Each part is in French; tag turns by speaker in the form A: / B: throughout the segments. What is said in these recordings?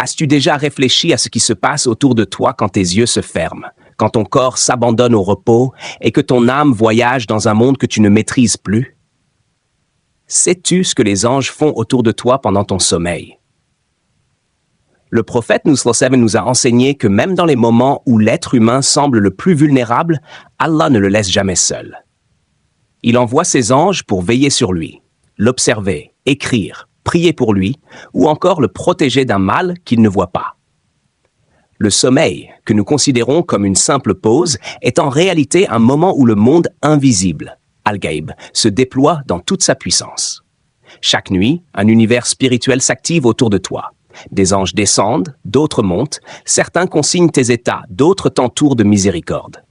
A: As-tu déjà réfléchi à ce qui se passe autour de toi quand tes yeux se ferment, quand ton corps s'abandonne au repos et que ton âme voyage dans un monde que tu ne maîtrises plus? Sais-tu ce que les anges font autour de toi pendant ton sommeil? Le prophète nous a enseigné que même dans les moments où l'être humain semble le plus vulnérable, Allah ne le laisse jamais seul. Il envoie ses anges pour veiller sur lui, l'observer, écrire, prier pour lui, ou encore le protéger d'un mal qu'il ne voit pas. Le sommeil, que nous considérons comme une simple pause, est en réalité un moment où le monde invisible, Al-Ghaib, se déploie dans toute sa puissance. Chaque nuit, un univers spirituel s'active autour de toi. Des anges descendent, d'autres montent, certains consignent tes états, d'autres t'entourent de miséricorde.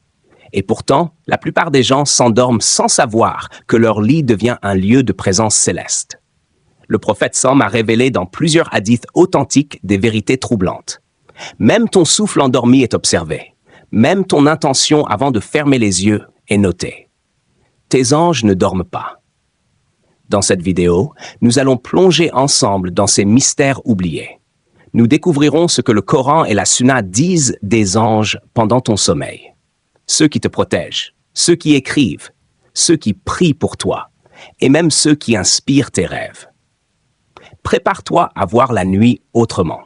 A: Et pourtant, la plupart des gens s'endorment sans savoir que leur lit devient un lieu de présence céleste. Le prophète Sam a révélé dans plusieurs hadiths authentiques des vérités troublantes. Même ton souffle endormi est observé. Même ton intention avant de fermer les yeux est notée. Tes anges ne dorment pas. Dans cette vidéo, nous allons plonger ensemble dans ces mystères oubliés. Nous découvrirons ce que le Coran et la Sunna disent des anges pendant ton sommeil. Ceux qui te protègent, ceux qui écrivent, ceux qui prient pour toi, et même ceux qui inspirent tes rêves. Prépare-toi à voir la nuit autrement,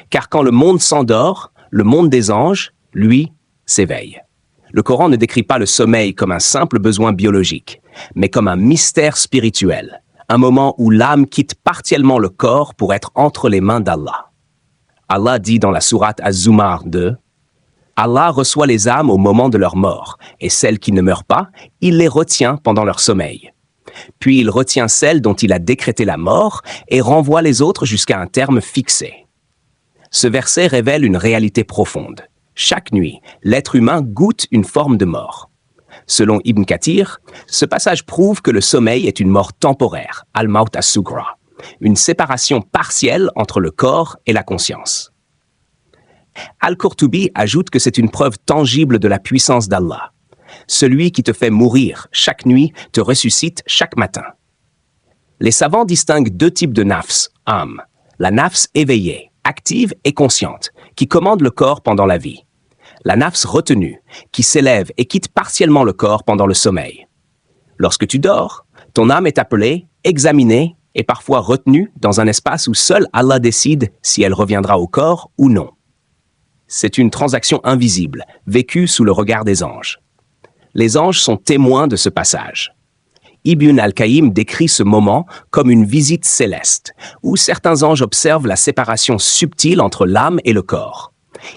A: car quand le monde s'endort, le monde des anges, lui, s'éveille. Le Coran ne décrit pas le sommeil comme un simple besoin biologique, mais comme un mystère spirituel, un moment où l'âme quitte partiellement le corps pour être entre les mains d'Allah. Allah dit dans la sourate Az-Zumar 2, « Allah reçoit les âmes au moment de leur mort, et celles qui ne meurent pas, il les retient pendant leur sommeil. Puis il retient celles dont il a décrété la mort et renvoie les autres jusqu'à un terme fixé. » Ce verset révèle une réalité profonde. Chaque nuit, l'être humain goûte une forme de mort. Selon Ibn Kathir, ce passage prouve que le sommeil est une mort temporaire, al-maut as-sugra, une séparation partielle entre le corps et la conscience. Al-Qurtubi ajoute que c'est une preuve tangible de la puissance d'Allah. Celui qui te fait mourir chaque nuit te ressuscite chaque matin. Les savants distinguent deux types de nafs, âme. La nafs éveillée, active et consciente, qui commande le corps pendant la vie. La nafs retenue, qui s'élève et quitte partiellement le corps pendant le sommeil. Lorsque tu dors, ton âme est appelée, examinée et parfois retenue dans un espace où seul Allah décide si elle reviendra au corps ou non. C'est une transaction invisible, vécue sous le regard des anges. Les anges sont témoins de ce passage. Ibn al-Qayyim décrit ce moment comme une visite céleste, où certains anges observent la séparation subtile entre l'âme et le corps.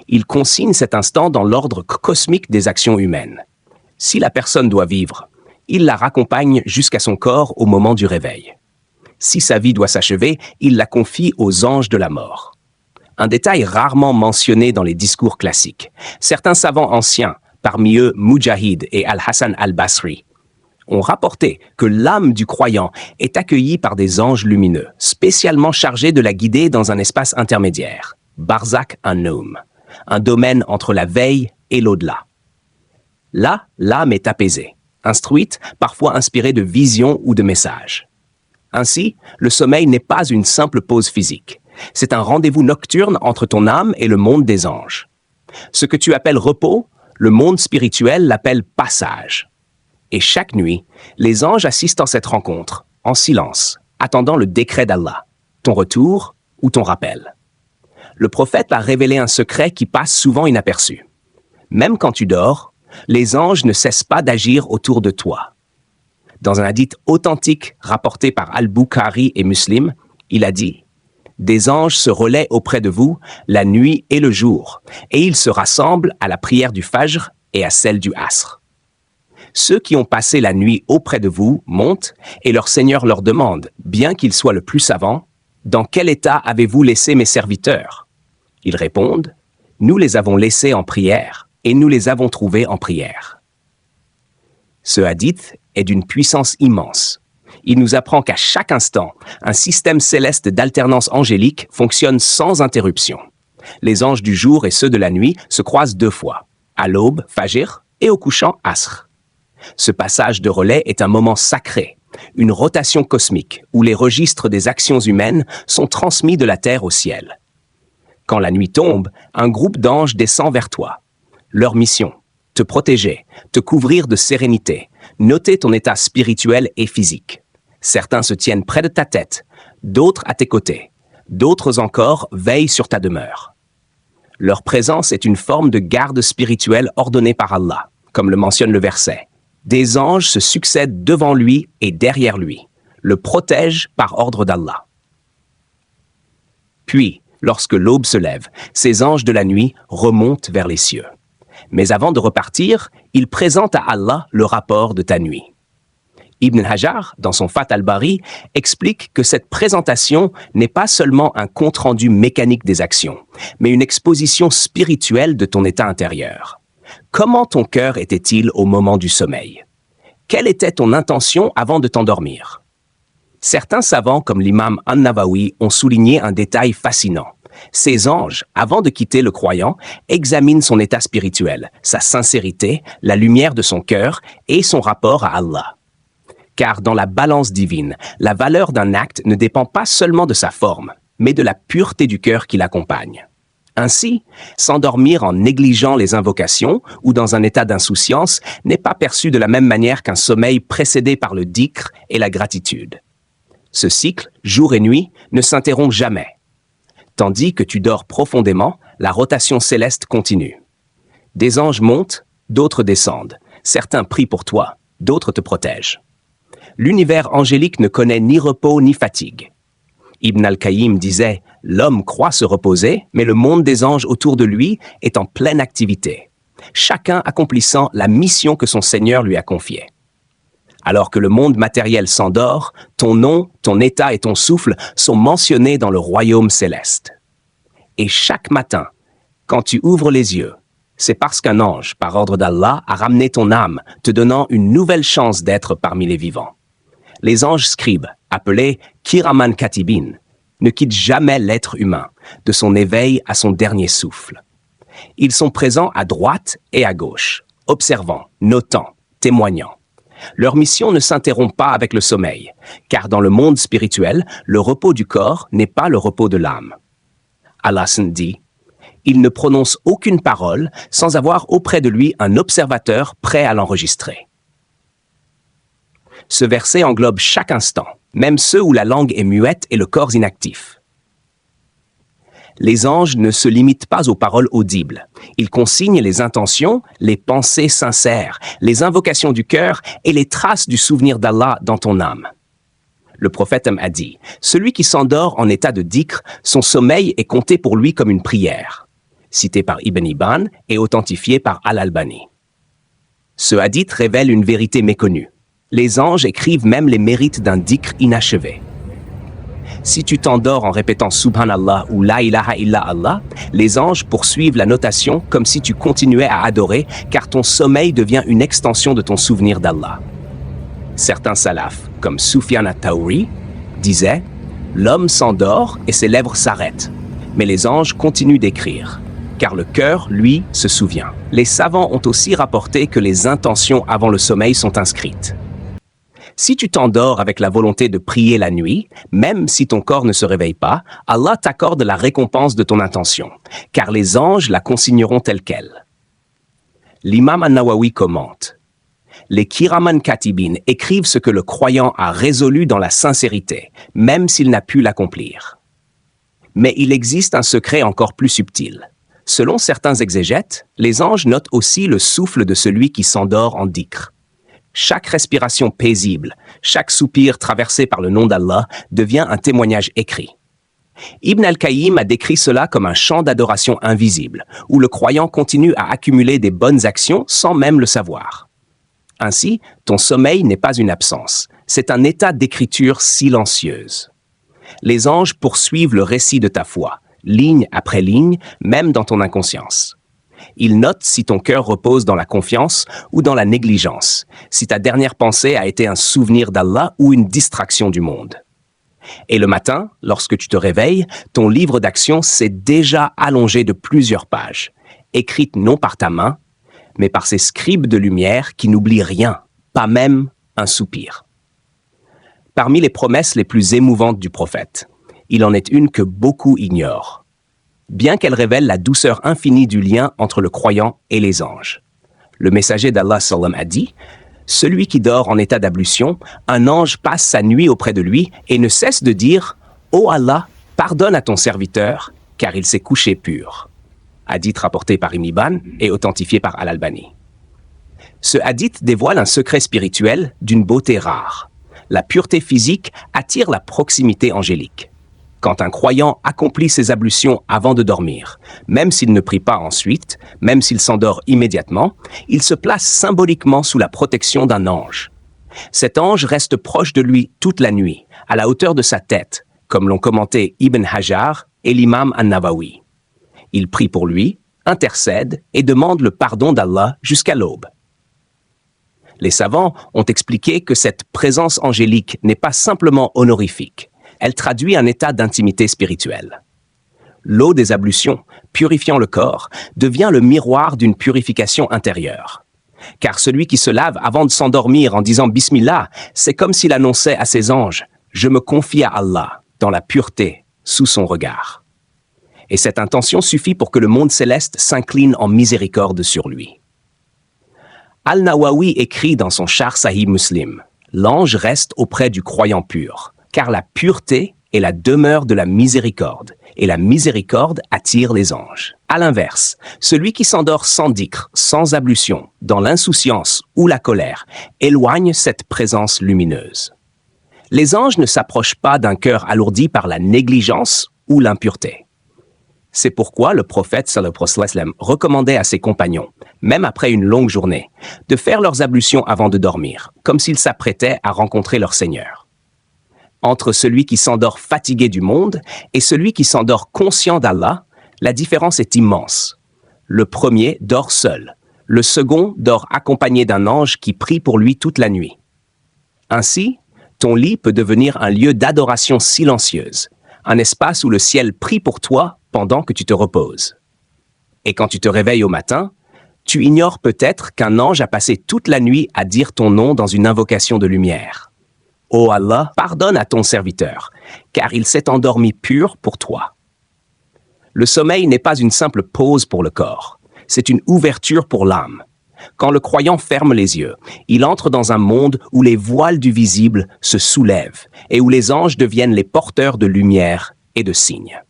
A: Il consigne cet instant dans l'ordre cosmique des actions humaines. Si la personne doit vivre, il la raccompagne jusqu'à son corps au moment du réveil. Si sa vie doit s'achever, il la confie aux anges de la mort. Un détail rarement mentionné dans les discours classiques. Certains savants anciens, parmi eux Mujahid et Al-Hassan al-Basri, ont rapporté que l'âme du croyant est accueillie par des anges lumineux, spécialement chargés de la guider dans un espace intermédiaire, Barzakh an-Noum, un domaine entre la veille et l'au-delà. Là, l'âme est apaisée, instruite, parfois inspirée de visions ou de messages. Ainsi, le sommeil n'est pas une simple pause physique. C'est un rendez-vous nocturne entre ton âme et le monde des anges. Ce que tu appelles repos, le monde spirituel l'appelle passage. Et chaque nuit, les anges assistent à cette rencontre, en silence, attendant le décret d'Allah, ton retour ou ton rappel. Le prophète a révélé un secret qui passe souvent inaperçu. Même quand tu dors, les anges ne cessent pas d'agir autour de toi. Dans un hadith authentique rapporté par Al-Bukhari et Muslim, il a dit « Des anges se relaient auprès de vous la nuit et le jour, et ils se rassemblent à la prière du Fajr et à celle du Asr. Ceux qui ont passé la nuit auprès de vous montent, et leur Seigneur leur demande, bien qu'ils soient le plus savants, « Dans quel état avez-vous laissé mes serviteurs ?» Ils répondent, « Nous les avons laissés en prière, et nous les avons trouvés en prière. » Ce hadith est d'une puissance immense. Il nous apprend qu'à chaque instant, un système céleste d'alternance angélique fonctionne sans interruption. Les anges du jour et ceux de la nuit se croisent deux fois, à l'aube, Fajr, et au couchant, Asr. Ce passage de relais est un moment sacré, une rotation cosmique où les registres des actions humaines sont transmis de la terre au ciel. Quand la nuit tombe, un groupe d'anges descend vers toi. Leur mission, te protéger, te couvrir de sérénité, noter ton état spirituel et physique. Certains se tiennent près de ta tête, d'autres à tes côtés, d'autres encore veillent sur ta demeure. Leur présence est une forme de garde spirituelle ordonnée par Allah, comme le mentionne le verset. Des anges se succèdent devant lui et derrière lui, le protègent par ordre d'Allah. Puis, lorsque l'aube se lève, ces anges de la nuit remontent vers les cieux. Mais avant de repartir, ils présentent à Allah le rapport de ta nuit. Ibn Hajar, dans son Fath al-Bari, explique que cette présentation n'est pas seulement un compte-rendu mécanique des actions, mais une exposition spirituelle de ton état intérieur. Comment ton cœur était-il au moment du sommeil? Quelle était ton intention avant de t'endormir? Certains savants, comme l'imam An-Nawawi, ont souligné un détail fascinant. Ces anges, avant de quitter le croyant, examinent son état spirituel, sa sincérité, la lumière de son cœur et son rapport à Allah. Car dans la balance divine, la valeur d'un acte ne dépend pas seulement de sa forme, mais de la pureté du cœur qui l'accompagne. Ainsi, s'endormir en négligeant les invocations ou dans un état d'insouciance n'est pas perçu de la même manière qu'un sommeil précédé par le dhikr et la gratitude. Ce cycle, jour et nuit, ne s'interrompt jamais. Tandis que tu dors profondément, la rotation céleste continue. Des anges montent, d'autres descendent. Certains prient pour toi, d'autres te protègent. L'univers angélique ne connaît ni repos ni fatigue. Ibn al-Qayyim disait « L'homme croit se reposer, mais le monde des anges autour de lui est en pleine activité, chacun accomplissant la mission que son Seigneur lui a confiée. Alors que le monde matériel s'endort, ton nom, ton état et ton souffle sont mentionnés dans le royaume céleste. Et chaque matin, quand tu ouvres les yeux, c'est parce qu'un ange, par ordre d'Allah, a ramené ton âme, te donnant une nouvelle chance d'être parmi les vivants. Les anges scribes, appelés Kiraman Katibin, ne quittent jamais l'être humain, de son éveil à son dernier souffle. Ils sont présents à droite et à gauche, observant, notant, témoignant. Leur mission ne s'interrompt pas avec le sommeil, car dans le monde spirituel, le repos du corps n'est pas le repos de l'âme. Allah dit « Il ne prononce aucune parole sans avoir auprès de lui un observateur prêt à l'enregistrer. » Ce verset englobe chaque instant, même ceux où la langue est muette et le corps inactif. Les anges ne se limitent pas aux paroles audibles. Ils consignent les intentions, les pensées sincères, les invocations du cœur et les traces du souvenir d'Allah dans ton âme. Le prophète a dit « Celui qui s'endort en état de dhikr, son sommeil est compté pour lui comme une prière », cité par Ibn Hibban et authentifié par Al-Albani. Ce hadith révèle une vérité méconnue. Les anges écrivent même les mérites d'un dhikr inachevé. Si tu t'endors en répétant Subhanallah ou La ilaha illa Allah, les anges poursuivent la notation comme si tu continuais à adorer, car ton sommeil devient une extension de ton souvenir d'Allah. Certains salafs, comme Sufyan al-Thawri, disaient « L'homme s'endort et ses lèvres s'arrêtent, mais les anges continuent d'écrire, car le cœur, lui, se souvient. » Les savants ont aussi rapporté que les intentions avant le sommeil sont inscrites. Si tu t'endors avec la volonté de prier la nuit, même si ton corps ne se réveille pas, Allah t'accorde la récompense de ton intention, car les anges la consigneront telle qu'elle. L'imam An-Nawawi commente « Les Kiraman Katibin écrivent ce que le croyant a résolu dans la sincérité, même s'il n'a pu l'accomplir. Mais il existe un secret encore plus subtil. Selon certains exégètes, les anges notent aussi le souffle de celui qui s'endort en dhikr. Chaque respiration paisible, chaque soupir traversé par le nom d'Allah devient un témoignage écrit. Ibn al-Qayyim a décrit cela comme un champ d'adoration invisible, où le croyant continue à accumuler des bonnes actions sans même le savoir. Ainsi, ton sommeil n'est pas une absence, c'est un état d'écriture silencieuse. Les anges poursuivent le récit de ta foi, ligne après ligne, même dans ton inconscience. Ils notent si ton cœur repose dans la confiance ou dans la négligence, si ta dernière pensée a été un souvenir d'Allah ou une distraction du monde. Et le matin, lorsque tu te réveilles, ton livre d'action s'est déjà allongé de plusieurs pages, écrites non par ta main, mais par ces scribes de lumière qui n'oublient rien, pas même un soupir. Parmi les promesses les plus émouvantes du prophète, il en est une que beaucoup ignorent. bien qu'elle révèle la douceur infinie du lien entre le croyant et les anges. Le messager d'Allah sallam a dit « Celui qui dort en état d'ablution, un ange passe sa nuit auprès de lui et ne cesse de dire « Ô Allah, pardonne à ton serviteur, car il s'est couché pur. » Hadith rapporté par Ibn Hibban et authentifié par Al-Albani. Ce hadith dévoile un secret spirituel d'une beauté rare. La pureté physique attire la proximité angélique. Quand un croyant accomplit ses ablutions avant de dormir, même s'il ne prie pas ensuite, même s'il s'endort immédiatement, il se place symboliquement sous la protection d'un ange. Cet ange reste proche de lui toute la nuit, à la hauteur de sa tête, comme l'ont commenté Ibn Hajar et l'imam An-Nawawi. Il prie pour lui, intercède et demande le pardon d'Allah jusqu'à l'aube. Les savants ont expliqué que cette présence angélique n'est pas simplement honorifique. Elle traduit un état d'intimité spirituelle. L'eau des ablutions, purifiant le corps, devient le miroir d'une purification intérieure. Car celui qui se lave avant de s'endormir en disant « Bismillah », c'est comme s'il annonçait à ses anges « Je me confie à Allah dans la pureté, sous son regard ». Et cette intention suffit pour que le monde céleste s'incline en miséricorde sur lui. Al-Nawawi écrit dans son Sharh Sahih Muslim « L'ange reste auprès du croyant pur ». Car la pureté est la demeure de la miséricorde, et la miséricorde attire les anges. À l'inverse, celui qui s'endort sans dhikr, sans ablution, dans l'insouciance ou la colère, éloigne cette présence lumineuse. Les anges ne s'approchent pas d'un cœur alourdi par la négligence ou l'impureté. C'est pourquoi le prophète sallallahu alayhi wa sallam recommandait à ses compagnons, même après une longue journée, de faire leurs ablutions avant de dormir, comme s'ils s'apprêtaient à rencontrer leur Seigneur. Entre celui qui s'endort fatigué du monde et celui qui s'endort conscient d'Allah, la différence est immense. Le premier dort seul, le second dort accompagné d'un ange qui prie pour lui toute la nuit. Ainsi, ton lit peut devenir un lieu d'adoration silencieuse, un espace où le ciel prie pour toi pendant que tu te reposes. Et quand tu te réveilles au matin, tu ignores peut-être qu'un ange a passé toute la nuit à dire ton nom dans une invocation de lumière. Ô Allah, pardonne à ton serviteur, car il s'est endormi pur pour toi. Le sommeil n'est pas une simple pause pour le corps, c'est une ouverture pour l'âme. Quand le croyant ferme les yeux, il entre dans un monde où les voiles du visible se soulèvent et où les anges deviennent les porteurs de lumière et de signes.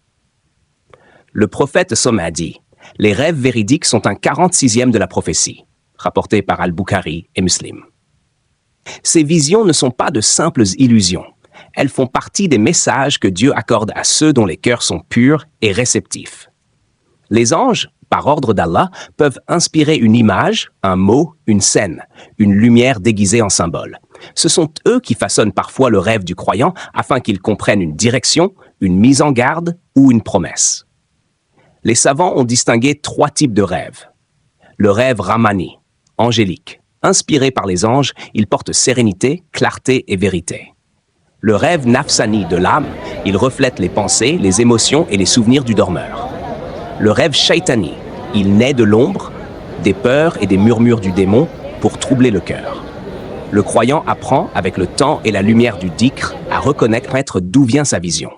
A: Le prophète a dit « Les rêves véridiques sont un 46e de la prophétie », rapporté par Al-Bukhari et Muslim. Ces visions ne sont pas de simples illusions. Elles font partie des messages que Dieu accorde à ceux dont les cœurs sont purs et réceptifs. Les anges, par ordre d'Allah, peuvent inspirer une image, un mot, une scène, une lumière déguisée en symbole. Ce sont eux qui façonnent parfois le rêve du croyant afin qu'il comprenne une direction, une mise en garde ou une promesse. Les savants ont distingué 3 types de rêves. Le rêve Ramani, angélique. Inspiré par les anges, il porte sérénité, clarté et vérité. Le rêve nafsani de l'âme, il reflète les pensées, les émotions et les souvenirs du dormeur. Le rêve shaitani, il naît de l'ombre, des peurs et des murmures du démon pour troubler le cœur. Le croyant apprend, avec le temps et la lumière du dhikr, à reconnaître d'où vient sa vision.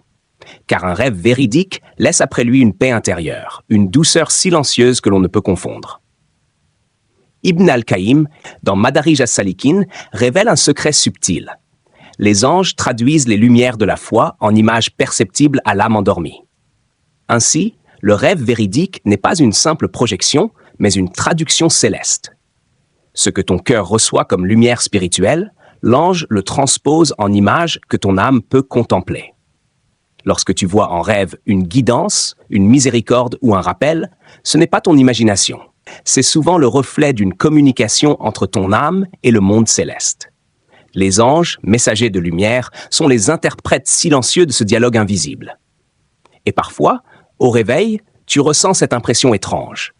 A: Car un rêve véridique laisse après lui une paix intérieure, une douceur silencieuse que l'on ne peut confondre. Ibn al-Qayyim, dans Madarij as-Salikin, révèle un secret subtil. Les anges traduisent les lumières de la foi en images perceptibles à l'âme endormie. Ainsi, le rêve véridique n'est pas une simple projection, mais une traduction céleste. Ce que ton cœur reçoit comme lumière spirituelle, l'ange le transpose en images que ton âme peut contempler. Lorsque tu vois en rêve une guidance, une miséricorde ou un rappel, ce n'est pas ton imagination. C'est souvent le reflet d'une communication entre ton âme et le monde céleste. Les anges, messagers de lumière, sont les interprètes silencieux de ce dialogue invisible. Et parfois, au réveil, tu ressens cette impression étrange,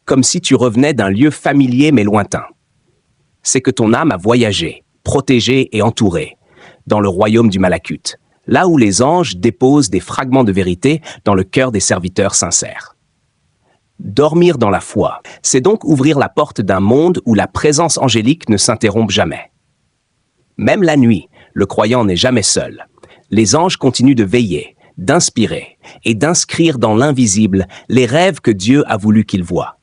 A: comme si tu revenais d'un lieu familier mais lointain. C'est que ton âme a voyagé, protégée et entourée, dans le royaume du Malakut, là où les anges déposent des fragments de vérité dans le cœur des serviteurs sincères. Dormir dans la foi, c'est donc ouvrir la porte d'un monde où la présence angélique ne s'interrompt jamais. Même la nuit, le croyant n'est jamais seul. Les anges continuent de veiller, d'inspirer et d'inscrire dans l'invisible les rêves que Dieu a voulu qu'il voie.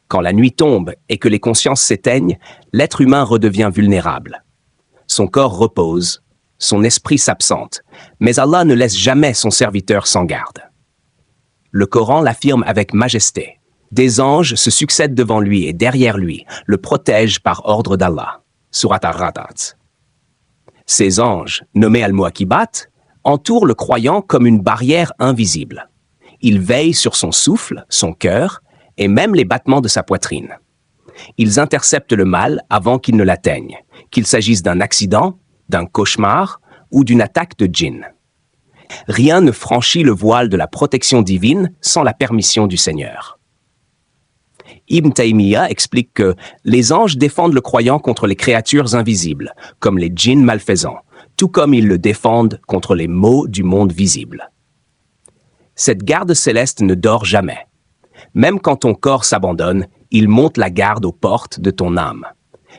A: Quand la nuit tombe et que les consciences s'éteignent, l'être humain redevient vulnérable. Son corps repose, son esprit s'absente, mais Allah ne laisse jamais son serviteur sans garde. Le Coran l'affirme avec majesté. Des anges se succèdent devant lui et derrière lui, le protègent par ordre d'Allah. Surat Ar-Ra'd. Ces anges, nommés Al-Muaqibat, entourent le croyant comme une barrière invisible. Ils veillent sur son souffle, son cœur et même les battements de sa poitrine. Ils interceptent le mal avant qu'il ne l'atteigne, qu'il s'agisse d'un accident, d'un cauchemar ou d'une attaque de djinn. Rien ne franchit le voile de la protection divine sans la permission du Seigneur. Ibn Taymiyyah explique que les anges défendent le croyant contre les créatures invisibles, comme les djinns malfaisants, tout comme ils le défendent contre les maux du monde visible. Cette garde céleste ne dort jamais. Même quand ton corps s'abandonne, il monte la garde aux portes de ton âme.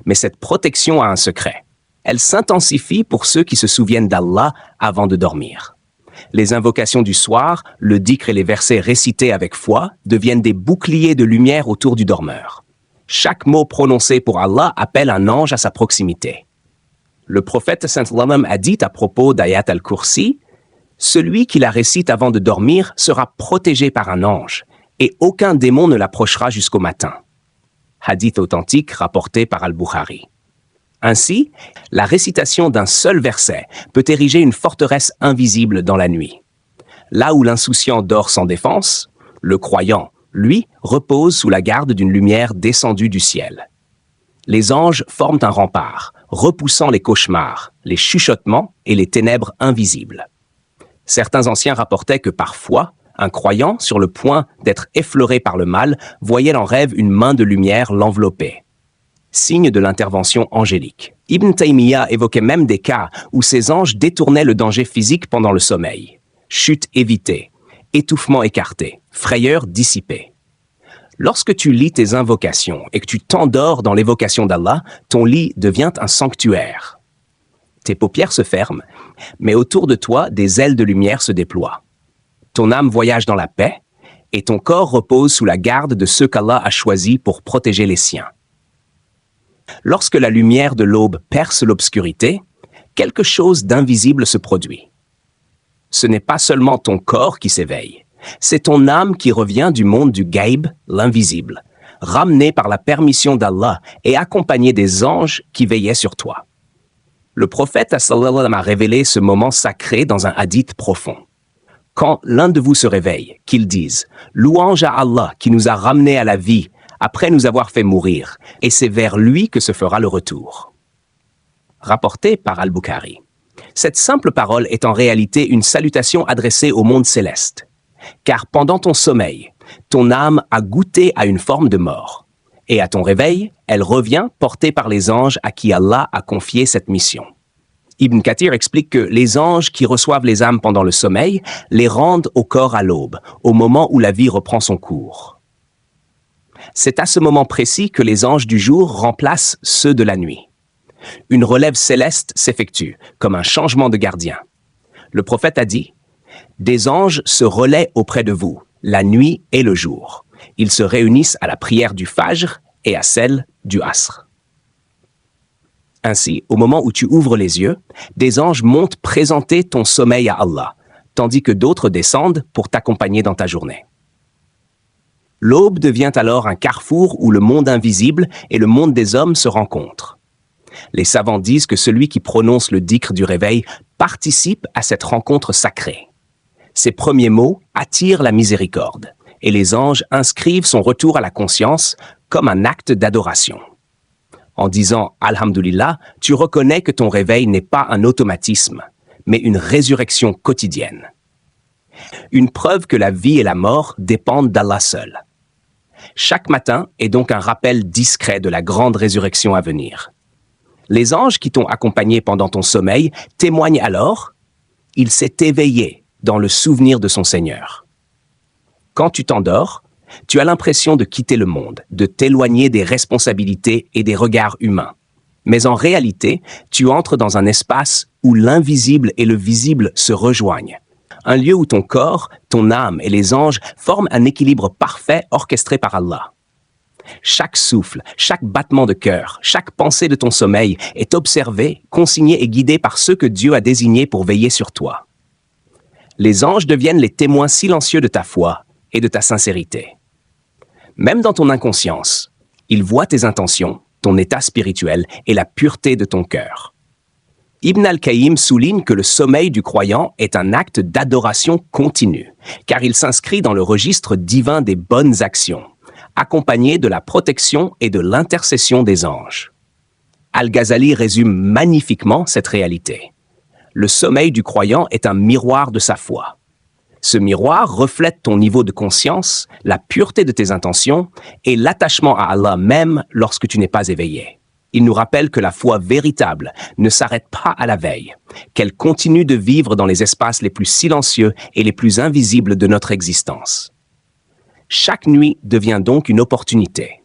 A: Mais cette protection a un secret. Elle s'intensifie pour ceux qui se souviennent d'Allah avant de dormir. Les invocations du soir, le dhikr et les versets récités avec foi deviennent des boucliers de lumière autour du dormeur. Chaque mot prononcé pour Allah appelle un ange à sa proximité. Le prophète sallam a dit à propos d'Ayat al-Kursi, « Celui qui la récite avant de dormir sera protégé par un ange, et aucun démon ne l'approchera jusqu'au matin. » Hadith authentique rapporté par Al-Bukhari. Ainsi, la récitation d'un seul verset peut ériger une forteresse invisible dans la nuit. Là où l'insouciant dort sans défense, le croyant, lui, repose sous la garde d'une lumière descendue du ciel. Les anges forment un rempart, repoussant les cauchemars, les chuchotements et les ténèbres invisibles. Certains anciens rapportaient que parfois, un croyant, sur le point d'être effleuré par le mal, voyait en rêve une main de lumière l'envelopper. Signe de l'intervention angélique. Ibn Taymiyyah évoquait même des cas où ces anges détournaient le danger physique pendant le sommeil. Chute évitée, étouffement écarté, frayeur dissipée. Lorsque tu lis tes invocations et que tu t'endors dans l'évocation d'Allah, ton lit devient un sanctuaire. Tes paupières se ferment, mais autour de toi, des ailes de lumière se déploient. Ton âme voyage dans la paix et ton corps repose sous la garde de ceux qu'Allah a choisis pour protéger les siens. Lorsque la lumière de l'aube perce l'obscurité, quelque chose d'invisible se produit. Ce n'est pas seulement ton corps qui s'éveille, c'est ton âme qui revient du monde du gaïb, l'invisible, ramenée par la permission d'Allah et accompagnée des anges qui veillaient sur toi. Le prophète a révélé ce moment sacré dans un hadith profond. Quand l'un de vous se réveille, qu'il dise « Louange à Allah qui nous a ramenés à la vie après nous avoir fait mourir, et c'est vers lui que se fera le retour. » Rapporté par Al-Bukhari. Cette simple parole est en réalité une salutation adressée au monde céleste. Car pendant ton sommeil, ton âme a goûté à une forme de mort. Et à ton réveil, elle revient portée par les anges à qui Allah a confié cette mission. Ibn Kathir explique que les anges qui reçoivent les âmes pendant le sommeil les rendent au corps à l'aube, au moment où la vie reprend son cours. C'est à ce moment précis que les anges du jour remplacent ceux de la nuit. Une relève céleste s'effectue, comme un changement de gardien. Le prophète a dit « Des anges se relaient auprès de vous, la nuit et le jour. Ils se réunissent à la prière du Fajr et à celle du Asr. » Ainsi, au moment où tu ouvres les yeux, des anges montent présenter ton sommeil à Allah, tandis que d'autres descendent pour t'accompagner dans ta journée. L'aube devient alors un carrefour où le monde invisible et le monde des hommes se rencontrent. Les savants disent que celui qui prononce le dhikr du réveil participe à cette rencontre sacrée. Ses premiers mots attirent la miséricorde, et les anges inscrivent son retour à la conscience comme un acte d'adoration. En disant « Alhamdulillah », tu reconnais que ton réveil n'est pas un automatisme, mais une résurrection quotidienne. Une preuve que la vie et la mort dépendent d'Allah seul. Chaque matin est donc un rappel discret de la grande résurrection à venir. Les anges qui t'ont accompagné pendant ton sommeil témoignent alors « Il s'est éveillé dans le souvenir de son Seigneur ». Quand tu t'endors, tu as l'impression de quitter le monde, de t'éloigner des responsabilités et des regards humains. Mais en réalité, tu entres dans un espace où l'invisible et le visible se rejoignent. un lieu où ton corps, ton âme et les anges forment un équilibre parfait orchestré par Allah. Chaque souffle, chaque battement de cœur, chaque pensée de ton sommeil est observé, consigné et guidé par ceux que Dieu a désignés pour veiller sur toi. Les anges deviennent les témoins silencieux de ta foi et de ta sincérité. Même dans ton inconscience, ils voient tes intentions, ton état spirituel et la pureté de ton cœur. Ibn al-Qayyim souligne que le sommeil du croyant est un acte d'adoration continue, car il s'inscrit dans le registre divin des bonnes actions, accompagné de la protection et de l'intercession des anges. Al-Ghazali résume magnifiquement cette réalité. Le sommeil du croyant est un miroir de sa foi. Ce miroir reflète ton niveau de conscience, la pureté de tes intentions et l'attachement à Allah même lorsque tu n'es pas éveillé. Il nous rappelle que la foi véritable ne s'arrête pas à la veille, qu'elle continue de vivre dans les espaces les plus silencieux et les plus invisibles de notre existence. Chaque nuit devient donc une opportunité,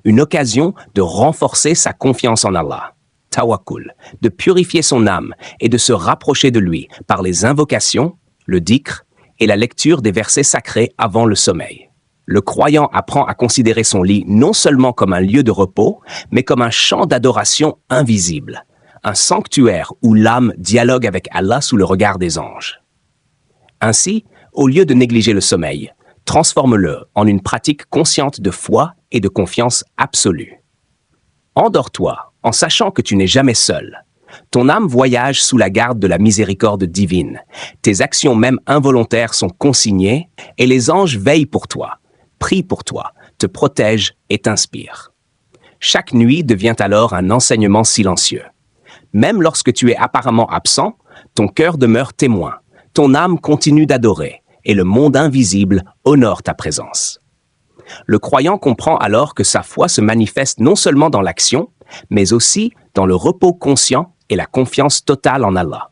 A: une occasion de renforcer sa confiance en Allah, tawakkul, de purifier son âme et de se rapprocher de lui par les invocations, le dhikr et la lecture des versets sacrés avant le sommeil. Le croyant apprend à considérer son lit non seulement comme un lieu de repos, mais comme un champ d'adoration invisible, un sanctuaire où l'âme dialogue avec Allah sous le regard des anges. Ainsi, au lieu de négliger le sommeil, transforme-le en une pratique consciente de foi et de confiance absolue. Endors-toi en sachant que tu n'es jamais seul. Ton âme voyage sous la garde de la miséricorde divine. Tes actions même involontaires sont consignées et les anges veillent pour toi, prient pour toi, te protègent et t'inspirent. Chaque nuit devient alors un enseignement silencieux. Même lorsque tu es apparemment absent, ton cœur demeure témoin, ton âme continue d'adorer et le monde invisible honore ta présence. Le croyant comprend alors que sa foi se manifeste non seulement dans l'action, mais aussi dans le repos conscient et la confiance totale en Allah.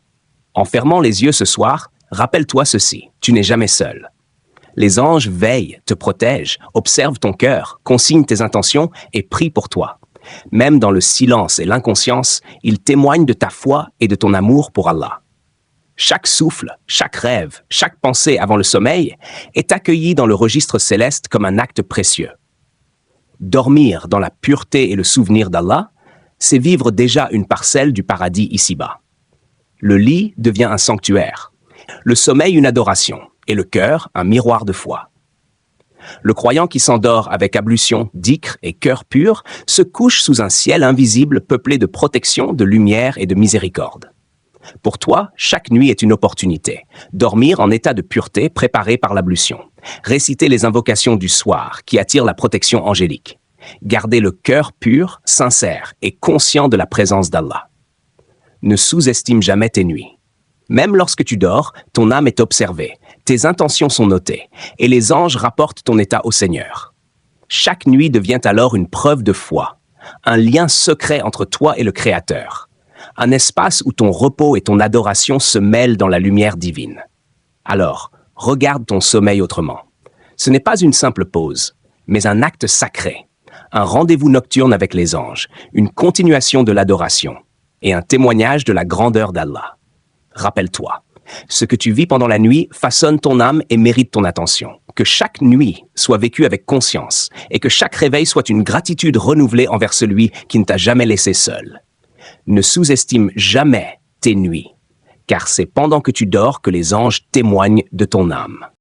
A: En fermant les yeux ce soir, rappelle-toi ceci, tu n'es jamais seul. Les anges veillent, te protègent, observent ton cœur, consignent tes intentions et prient pour toi. Même dans le silence et l'inconscience, ils témoignent de ta foi et de ton amour pour Allah. Chaque souffle, chaque rêve, chaque pensée avant le sommeil est accueilli dans le registre céleste comme un acte précieux. Dormir dans la pureté et le souvenir d'Allah, c'est vivre déjà une parcelle du paradis ici-bas. Le lit devient un sanctuaire, le sommeil une adoration et le cœur un miroir de foi. Le croyant qui s'endort avec ablution, dhikr et cœur pur se couche sous un ciel invisible peuplé de protection, de lumière et de miséricorde. Pour toi, chaque nuit est une opportunité. Dormir en état de pureté préparé par l'ablution. Réciter les invocations du soir qui attirent la protection angélique. Garder le cœur pur, sincère et conscient de la présence d'Allah. Ne sous-estime jamais tes nuits. Même lorsque tu dors, ton âme est observée, tes intentions sont notées et les anges rapportent ton état au Seigneur. Chaque nuit devient alors une preuve de foi, un lien secret entre toi et le Créateur. Un espace où ton repos et ton adoration se mêlent dans la lumière divine. Alors, regarde ton sommeil autrement. Ce n'est pas une simple pause, mais un acte sacré, un rendez-vous nocturne avec les anges, une continuation de l'adoration et un témoignage de la grandeur d'Allah. Rappelle-toi, ce que tu vis pendant la nuit façonne ton âme et mérite ton attention. Que chaque nuit soit vécue avec conscience et que chaque réveil soit une gratitude renouvelée envers celui qui ne t'a jamais laissé seul. Ne sous-estime jamais tes nuits, car c'est pendant que tu dors que les anges témoignent de ton âme.